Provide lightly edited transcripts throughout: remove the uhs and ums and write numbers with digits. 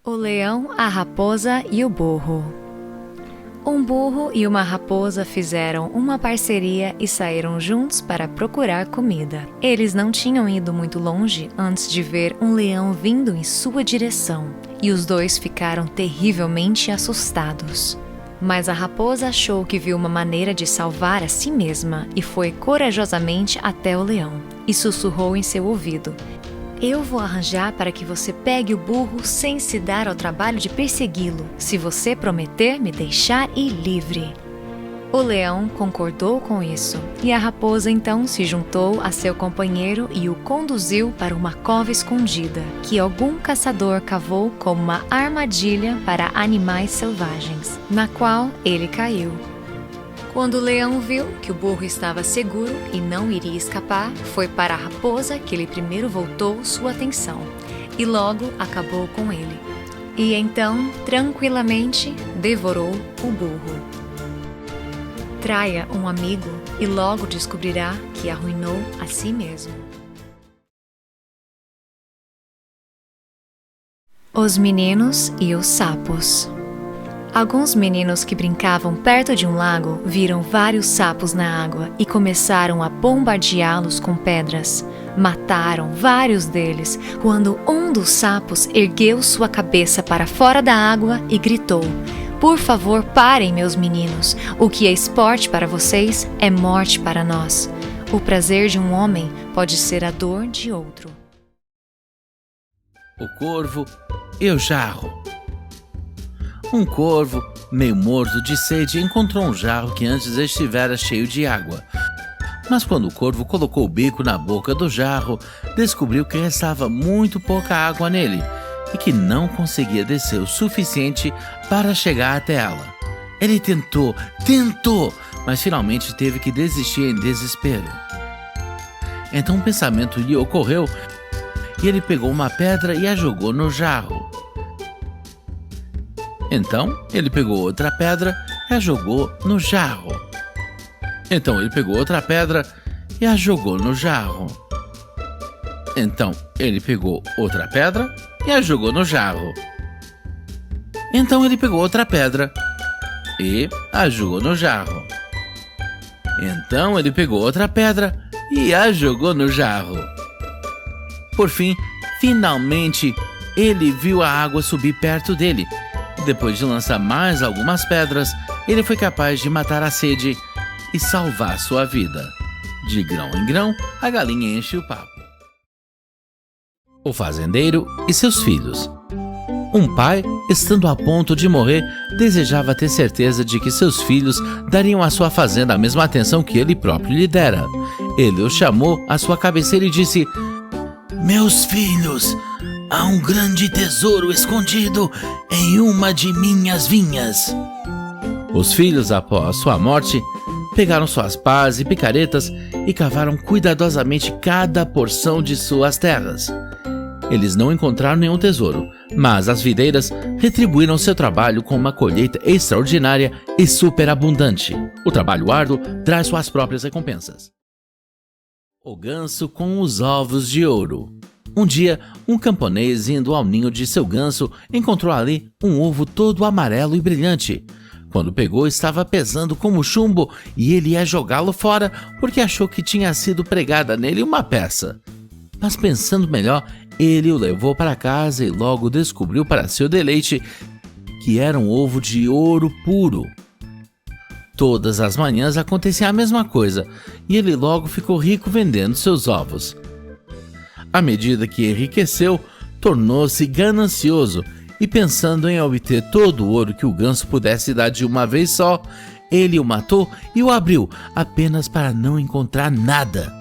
O leão, a raposa e o burro. Um burro e uma raposa fizeram uma parceria e saíram juntos para procurar comida. Eles não tinham ido muito longe antes de ver um leão vindo em sua direção, e os dois ficaram terrivelmente assustados. Mas a raposa achou que viu uma maneira de salvar a si mesma e foi corajosamente até o leão e sussurrou em seu ouvido: "Eu vou arranjar para que você pegue o burro sem se dar ao trabalho de persegui-lo, se você prometer me deixar ir livre." O leão concordou com isso, e a raposa então se juntou a seu companheiro e o conduziu para uma cova escondida, que algum caçador cavou como uma armadilha para animais selvagens, na qual ele caiu. Quando o leão viu que o burro estava seguro e não iria escapar, foi para a raposa que ele primeiro voltou sua atenção e logo acabou com ele. E então, tranquilamente, devorou o burro. Traia um amigo e logo descobrirá que arruinou a si mesmo. Os meninos e os sapos. Alguns meninos que brincavam perto de um lago viram vários sapos na água e começaram a bombardeá-los com pedras. Mataram vários deles quando um dos sapos ergueu sua cabeça para fora da água e gritou: "Por favor, parem, meus meninos. O que é esporte para vocês é morte para nós. O prazer de um homem pode ser a dor de outro." O corvo e o jarro. Um corvo, meio morto de sede, encontrou um jarro que antes estivera cheio de água. Mas quando o corvo colocou o bico na boca do jarro, descobriu que restava muito pouca água nele e que não conseguia descer o suficiente para chegar até ela. Ele tentou, mas finalmente teve que desistir em desespero. Então um pensamento lhe ocorreu e ele pegou uma pedra e a jogou no jarro. Então ele pegou outra pedra e a jogou no jarro. Então ele pegou outra pedra e a jogou no jarro. Então ele pegou outra pedra e a jogou no jarro. Então ele pegou outra pedra e a jogou no jarro. Então ele pegou outra pedra e a jogou no jarro. Por fim, finalmente, ele viu a água subir perto dele. Depois de lançar mais algumas pedras, ele foi capaz de matar a sede e salvar sua vida. De grão em grão, a galinha enche o papo. O fazendeiro e seus filhos. Um pai, estando a ponto de morrer, desejava ter certeza de que seus filhos dariam à sua fazenda a mesma atenção que ele próprio lhe dera. Ele os chamou à sua cabeceira e disse: "Meus filhos, há um grande tesouro escondido em uma de minhas vinhas." Os filhos, após sua morte, pegaram suas pás e picaretas e cavaram cuidadosamente cada porção de suas terras. Eles não encontraram nenhum tesouro, mas as videiras retribuíram seu trabalho com uma colheita extraordinária e superabundante. O trabalho árduo traz suas próprias recompensas. O ganso com os ovos de ouro. Um dia, um camponês indo ao ninho de seu ganso encontrou ali um ovo todo amarelo e brilhante. Quando pegou, estava pesando como chumbo e ele ia jogá-lo fora porque achou que tinha sido pregada nele uma peça. Mas pensando melhor, ele o levou para casa e logo descobriu para seu deleite que era um ovo de ouro puro. Todas as manhãs acontecia a mesma coisa e ele logo ficou rico vendendo seus ovos. À medida que enriqueceu, tornou-se ganancioso e, pensando em obter todo o ouro que o ganso pudesse dar de uma vez só, ele o matou e o abriu apenas para não encontrar nada.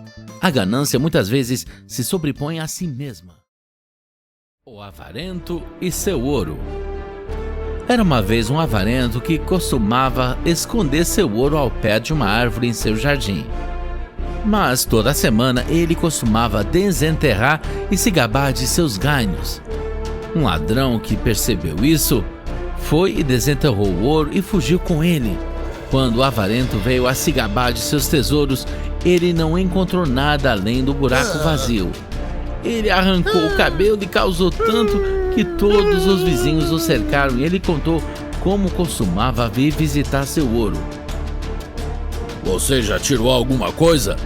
A ganância muitas vezes se sobrepõe a si mesma. O avarento e seu ouro. Era uma vez um avarento que costumava esconder seu ouro ao pé de uma árvore em seu jardim. Mas toda semana ele costumava desenterrar e se gabar de seus ganhos. Um ladrão que percebeu isso foi e desenterrou o ouro e fugiu com ele. Quando o avarento veio a se gabar de seus tesouros, ele não encontrou nada além do buraco vazio. Ele arrancou o cabelo e causou tanto que todos os vizinhos o cercaram e ele contou como costumava vir visitar seu ouro. "Você já tirou alguma coisa?"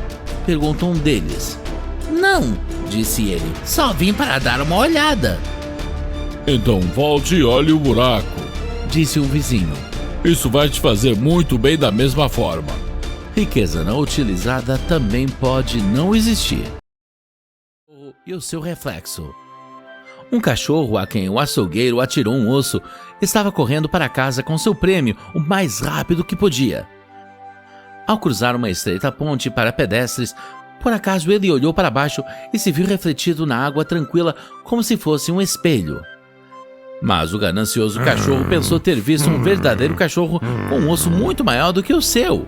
perguntou um deles. "Não", disse ele, "só vim para dar uma olhada." "Então volte e olhe o buraco", disse um vizinho. "Isso vai te fazer muito bem da mesma forma." Riqueza não utilizada também pode não existir. E o seu reflexo. Um cachorro a quem o açougueiro atirou um osso estava correndo para casa com seu prêmio o mais rápido que podia. Ao cruzar uma estreita ponte para pedestres, por acaso ele olhou para baixo e se viu refletido na água tranquila como se fosse um espelho. Mas o ganancioso cachorro pensou ter visto um verdadeiro cachorro com um osso muito maior do que o seu.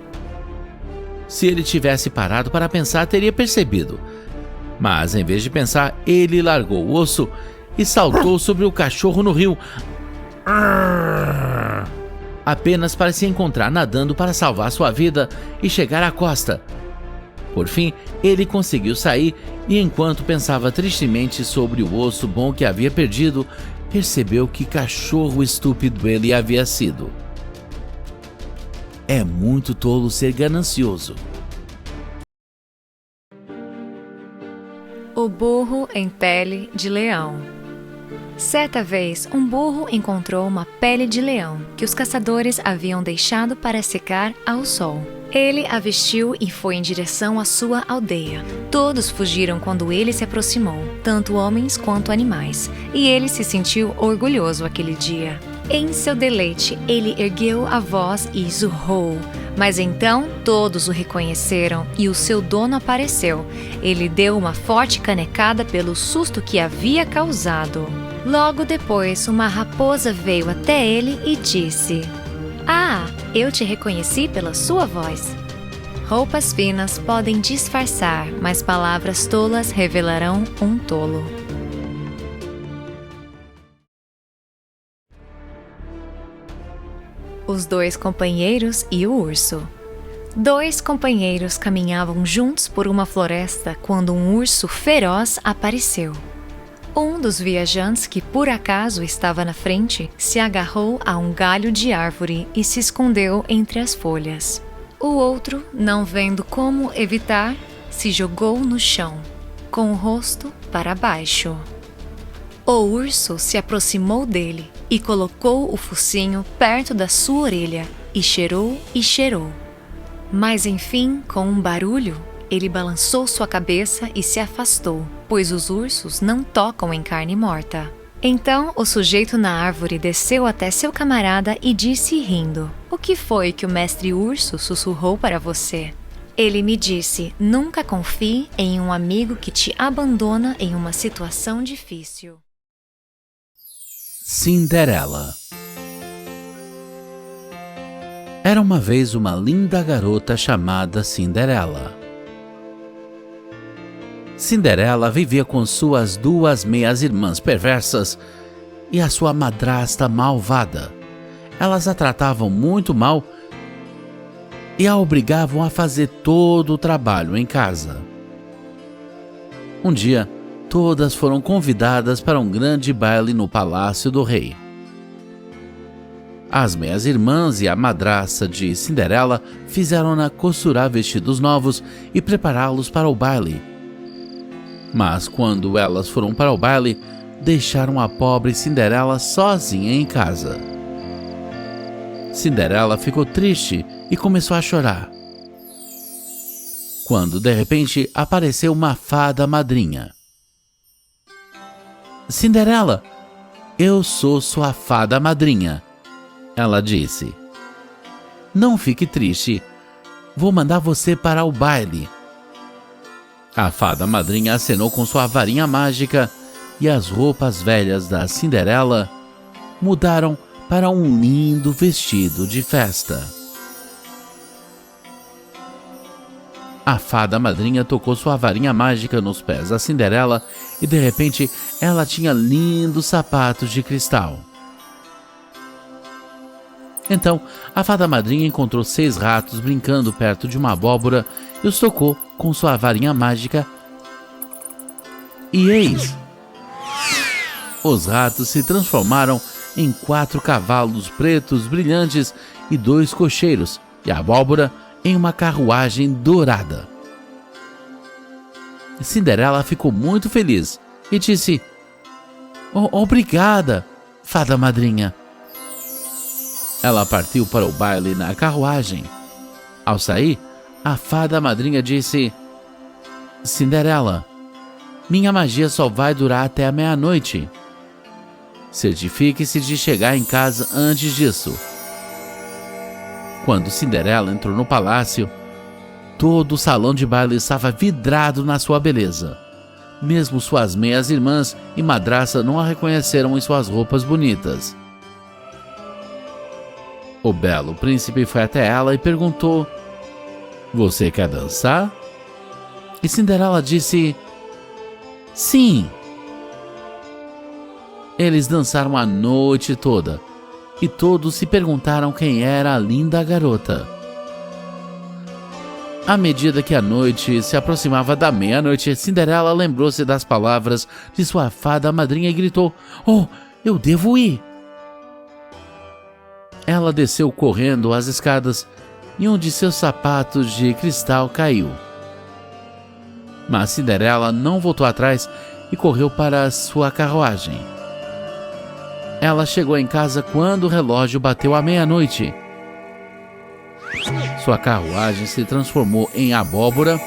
Se ele tivesse parado para pensar, teria percebido. Mas, em vez de pensar, ele largou o osso e saltou sobre o cachorro no rio, apenas para se encontrar nadando para salvar sua vida e chegar à costa. Por fim, ele conseguiu sair e, enquanto pensava tristemente sobre o osso bom que havia perdido, percebeu que cachorro estúpido ele havia sido. É muito tolo ser ganancioso. O burro em pele de leão. Certa vez, um burro encontrou uma pele de leão que os caçadores haviam deixado para secar ao sol. Ele a vestiu e foi em direção à sua aldeia. Todos fugiram quando ele se aproximou, tanto homens quanto animais, e ele se sentiu orgulhoso aquele dia. Em seu deleite, ele ergueu a voz e zurrou. Mas então todos o reconheceram e o seu dono apareceu. Ele deu uma forte canecada pelo susto que havia causado. Logo depois, uma raposa veio até ele e disse: "Ah, eu te reconheci pela sua voz." Roupas finas podem disfarçar, mas palavras tolas revelarão um tolo. Os dois companheiros e o urso. Dois companheiros caminhavam juntos por uma floresta quando um urso feroz apareceu. Um dos viajantes, que por acaso estava na frente, se agarrou a um galho de árvore e se escondeu entre as folhas. O outro, não vendo como evitar, se jogou no chão, com o rosto para baixo. O urso se aproximou dele e colocou o focinho perto da sua orelha e cheirou e cheirou. Mas enfim, com um barulho, ele balançou sua cabeça e se afastou, pois os ursos não tocam em carne morta. Então o sujeito na árvore desceu até seu camarada e disse rindo: "O que foi que o mestre urso sussurrou para você?" Ele me disse: "Nunca confie em um amigo que te abandona em uma situação difícil." Cinderela. Era uma vez uma linda garota chamada Cinderela. Cinderela vivia com suas duas meias-irmãs perversas e a sua madrasta malvada. Elas a tratavam muito mal e a obrigavam a fazer todo o trabalho em casa. Um dia, todas foram convidadas para um grande baile no palácio do rei. As meias-irmãs e a madrasta de Cinderela fizeram-na costurar vestidos novos e prepará-los para o baile. Mas quando elas foram para o baile, deixaram a pobre Cinderela sozinha em casa. Cinderela ficou triste e começou a chorar. Quando de repente apareceu uma fada madrinha. "Cinderela, eu sou sua fada madrinha", ela disse. "Não fique triste, vou mandar você para o baile." A fada madrinha acenou com sua varinha mágica e as roupas velhas da Cinderela mudaram para um lindo vestido de festa. A fada madrinha tocou sua varinha mágica nos pés da Cinderela e de repente ela tinha lindos sapatos de cristal. Então, a fada madrinha encontrou 6 ratos brincando perto de uma abóbora e os tocou com sua varinha mágica. E eis! Os ratos se transformaram em 4 cavalos pretos brilhantes e 2 cocheiros, e a abóbora em uma carruagem dourada. Cinderela ficou muito feliz e disse: Obrigada, fada madrinha. Ela partiu para o baile na carruagem. Ao sair, a fada madrinha disse: Cinderela, minha magia só vai durar até a meia-noite. Certifique-se de chegar em casa antes disso. Quando Cinderela entrou no palácio, todo o salão de baile estava vidrado na sua beleza. Mesmo suas meias-irmãs e madraça não a reconheceram em suas roupas bonitas. O belo príncipe foi até ela e perguntou: Você quer dançar? E Cinderela disse: Sim. Eles dançaram a noite toda e todos se perguntaram quem era a linda garota. À medida que a noite se aproximava da meia-noite, Cinderela lembrou-se das palavras de sua fada madrinha e gritou: eu devo ir! Ela desceu correndo as escadas e um de seus sapatos de cristal caiu. Mas Cinderela não voltou atrás e correu para sua carruagem. Ela chegou em casa quando o relógio bateu a meia-noite. Sua carruagem se transformou em abóbora,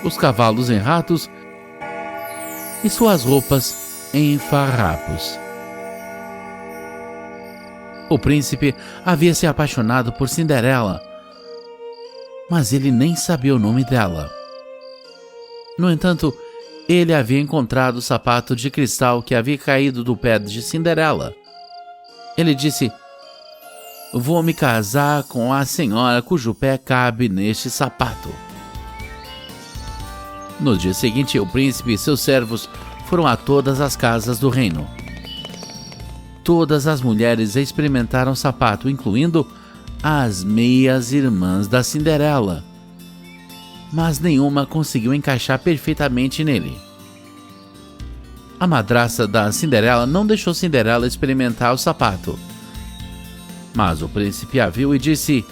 os cavalos em ratos e suas roupas em farrapos. O príncipe havia se apaixonado por Cinderela, mas ele nem sabia o nome dela. No entanto, ele havia encontrado o sapato de cristal que havia caído do pé de Cinderela. Ele disse: Vou me casar com a senhora cujo pé cabe neste sapato. No dia seguinte, o príncipe e seus servos foram a todas as casas do reino. Todas as mulheres experimentaram o sapato, incluindo as meias-irmãs da Cinderela. Mas nenhuma conseguiu encaixar perfeitamente nele. A madraça da Cinderela não deixou Cinderela experimentar o sapato. Mas o príncipe a viu e disse: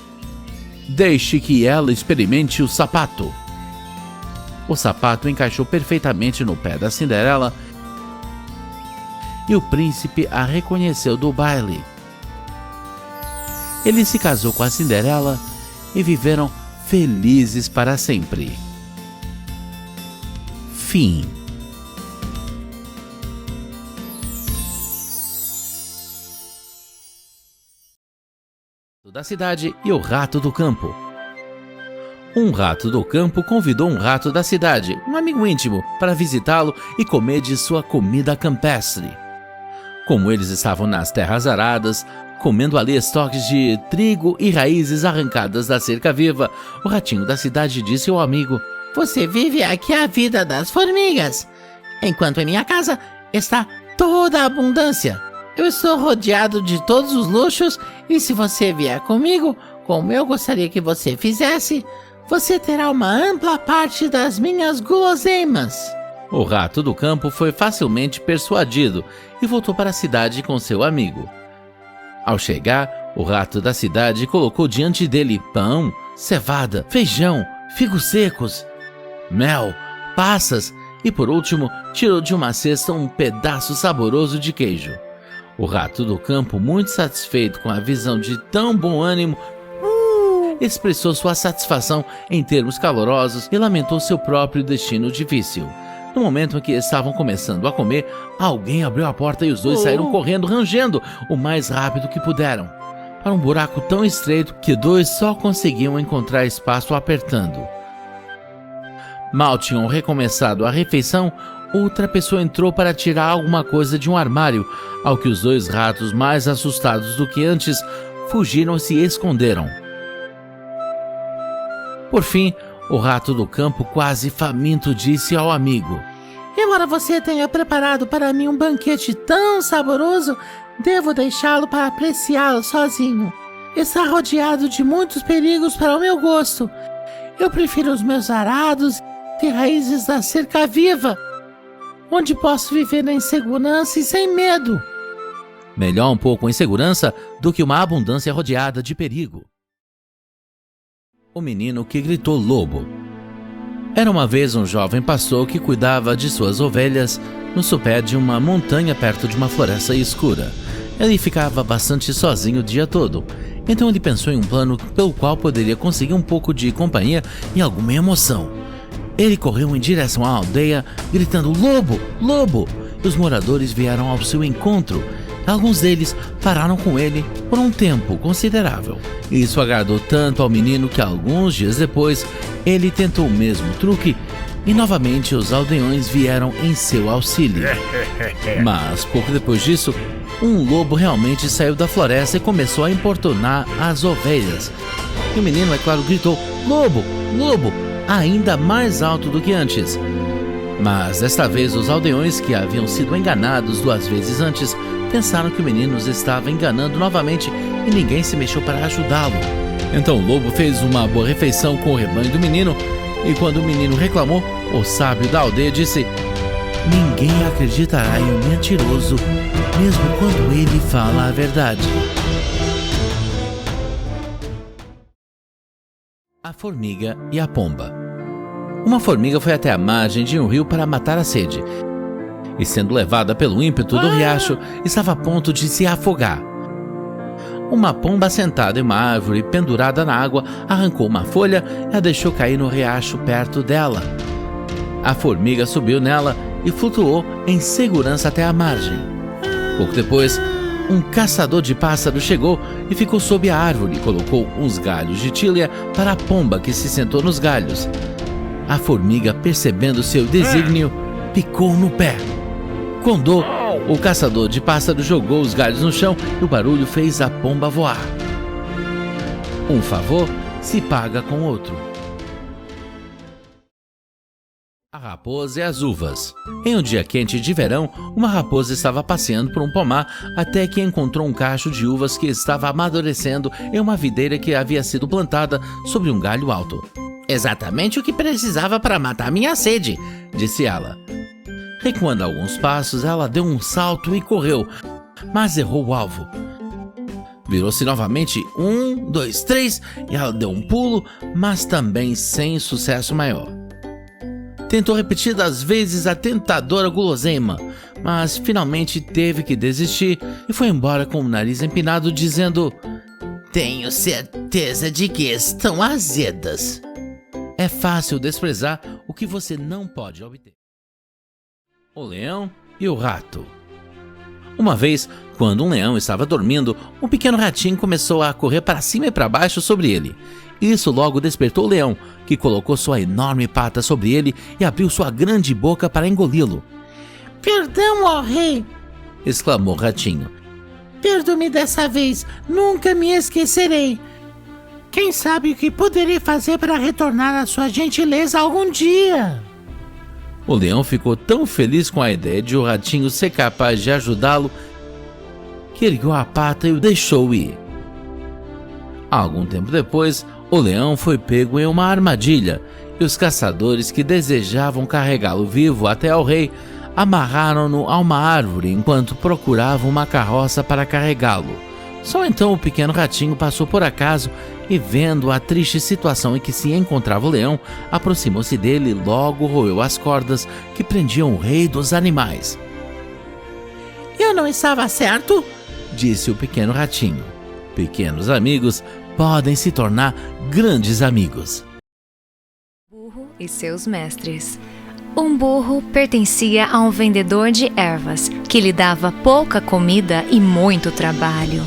Deixe que ela experimente o sapato. O sapato encaixou perfeitamente no pé da Cinderela e o príncipe a reconheceu do baile. Ele se casou com a Cinderela e viveram felizes para sempre. Fim. Da cidade e o rato do campo. Um rato do campo convidou um rato da cidade, um amigo íntimo, para visitá-lo e comer de sua comida campestre. Como eles estavam nas terras aradas, comendo ali estoques de trigo e raízes arrancadas da cerca viva, o ratinho da cidade disse ao amigo: Você vive aqui a vida das formigas, enquanto em minha casa está toda a abundância. Eu estou rodeado de todos os luxos e se você vier comigo, como eu gostaria que você fizesse, você terá uma ampla parte das minhas guloseimas. O rato do campo foi facilmente persuadido e voltou para a cidade com seu amigo. Ao chegar, o rato da cidade colocou diante dele pão, cevada, feijão, figos secos, mel, passas e, por último, tirou de uma cesta um pedaço saboroso de queijo. O rato do campo, muito satisfeito com a visão de tão bom ânimo, expressou sua satisfação em termos calorosos e lamentou seu próprio destino difícil. No momento em que estavam começando a comer, alguém abriu a porta e os dois saíram correndo, rangendo o mais rápido que puderam, para um buraco tão estreito que dois só conseguiam encontrar espaço apertando. Mal tinham recomeçado a refeição, outra pessoa entrou para tirar alguma coisa de um armário, ao que os dois ratos, mais assustados do que antes, fugiram e se esconderam. Por fim, o rato do campo, quase faminto, disse ao amigo: Embora você tenha preparado para mim um banquete tão saboroso, devo deixá-lo para apreciá-lo sozinho. Está rodeado de muitos perigos para o meu gosto. Eu prefiro os meus arados e raízes da cerca viva. onde posso viver na insegurança e sem medo. Melhor um pouco insegurança do que uma abundância rodeada de perigo. O menino que gritou lobo. Era uma vez um jovem pastor que cuidava de suas ovelhas no sopé de uma montanha perto de uma floresta escura. Ele ficava bastante sozinho o dia todo, então ele pensou em um plano pelo qual poderia conseguir um pouco de companhia e alguma emoção. Ele correu em direção à aldeia, gritando lobo, lobo, e os moradores vieram ao seu encontro. Alguns deles pararam com ele por um tempo considerável. Isso agradou tanto ao menino que alguns dias depois ele tentou o mesmo truque e novamente os aldeões vieram em seu auxílio. Mas pouco depois disso, um lobo realmente saiu da floresta e começou a importunar as ovelhas. E o menino, é claro, gritou lobo, lobo, ainda mais alto do que antes. Mas desta vez os aldeões, que haviam sido enganados 2 vezes antes, pensaram que o menino os estava enganando novamente e ninguém se mexeu para ajudá-lo. Então o lobo fez uma boa refeição com o rebanho do menino e quando o menino reclamou, o sábio da aldeia disse: ninguém acreditará em um mentiroso, mesmo quando ele fala a verdade. A formiga e a pomba. Uma formiga foi até a margem de um rio para matar a sede. E sendo levada pelo ímpeto do riacho, estava a ponto de se afogar. Uma pomba sentada em uma árvore pendurada na água arrancou uma folha e a deixou cair no riacho perto dela. A formiga subiu nela e flutuou em segurança até a margem. Pouco depois, um caçador de pássaros chegou e ficou sob a árvore e colocou uns galhos de tília para a pomba que se sentou nos galhos. A formiga, percebendo seu desígnio, picou no pé. Com dor, o caçador de pássaros jogou os galhos no chão e o barulho fez a pomba voar. Um favor se paga com outro. A raposa e as uvas. Em um dia quente de verão, uma raposa estava passeando por um pomar até que encontrou um cacho de uvas que estava amadurecendo em uma videira que havia sido plantada sobre um galho alto. Exatamente o que precisava para matar minha sede, disse ela. Recuando alguns passos, ela deu um salto e correu, mas errou o alvo. Virou-se novamente, 1, 2, 3, e ela deu um pulo, mas também sem sucesso maior. Tentou repetidas vezes a tentadora guloseima, mas finalmente teve que desistir e foi embora com o nariz empinado, dizendo: tenho certeza de que estão azedas. É fácil desprezar o que você não pode obter. O leão e o rato. Uma vez, quando um leão estava dormindo, um pequeno ratinho começou a correr para cima e para baixo sobre ele. Isso logo despertou o leão, que colocou sua enorme pata sobre ele e abriu sua grande boca para engoli-lo. Perdão, ó rei! Exclamou o ratinho. Perdoe-me dessa vez, nunca me esquecerei. Quem sabe o que poderei fazer para retornar a sua gentileza algum dia? O leão ficou tão feliz com a ideia de o ratinho ser capaz de ajudá-lo que ergueu a pata e o deixou ir. Algum tempo depois, o leão foi pego em uma armadilha e os caçadores que desejavam carregá-lo vivo até ao rei amarraram-no a uma árvore enquanto procuravam uma carroça para carregá-lo. Só então o pequeno ratinho passou por acaso e, vendo a triste situação em que se encontrava o leão, aproximou-se dele e logo roeu as cordas que prendiam o rei dos animais. Eu não estava certo? Disse o pequeno ratinho. Pequenos amigos podem se tornar grandes amigos. Burro e seus mestres. Um burro pertencia a um vendedor de ervas que lhe dava pouca comida e muito trabalho.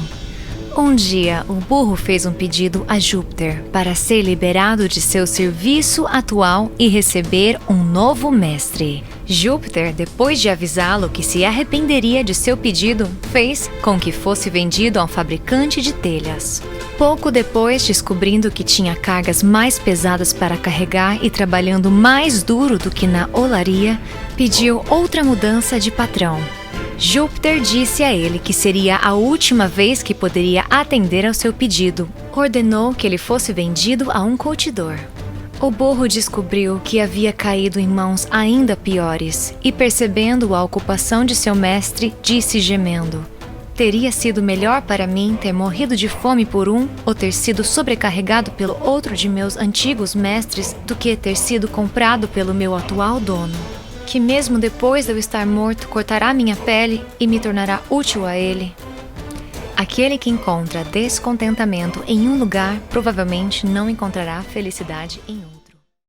Um dia, o burro fez um pedido a Júpiter para ser liberado de seu serviço atual e receber um novo mestre. Júpiter, depois de avisá-lo que se arrependeria de seu pedido, fez com que fosse vendido a um fabricante de telhas. Pouco depois, descobrindo que tinha cargas mais pesadas para carregar e trabalhando mais duro do que na olaria, pediu outra mudança de patrão. Júpiter disse a ele que seria a última vez que poderia atender ao seu pedido. Ordenou que ele fosse vendido a um curtidor. O burro descobriu que havia caído em mãos ainda piores e, percebendo a ocupação de seu mestre, disse gemendo: teria sido melhor para mim ter morrido de fome por um ou ter sido sobrecarregado pelo outro de meus antigos mestres do que ter sido comprado pelo meu atual dono, que mesmo depois de eu estar morto cortará minha pele e me tornará útil a ele. Aquele que encontra descontentamento em um lugar, provavelmente não encontrará felicidade em outro.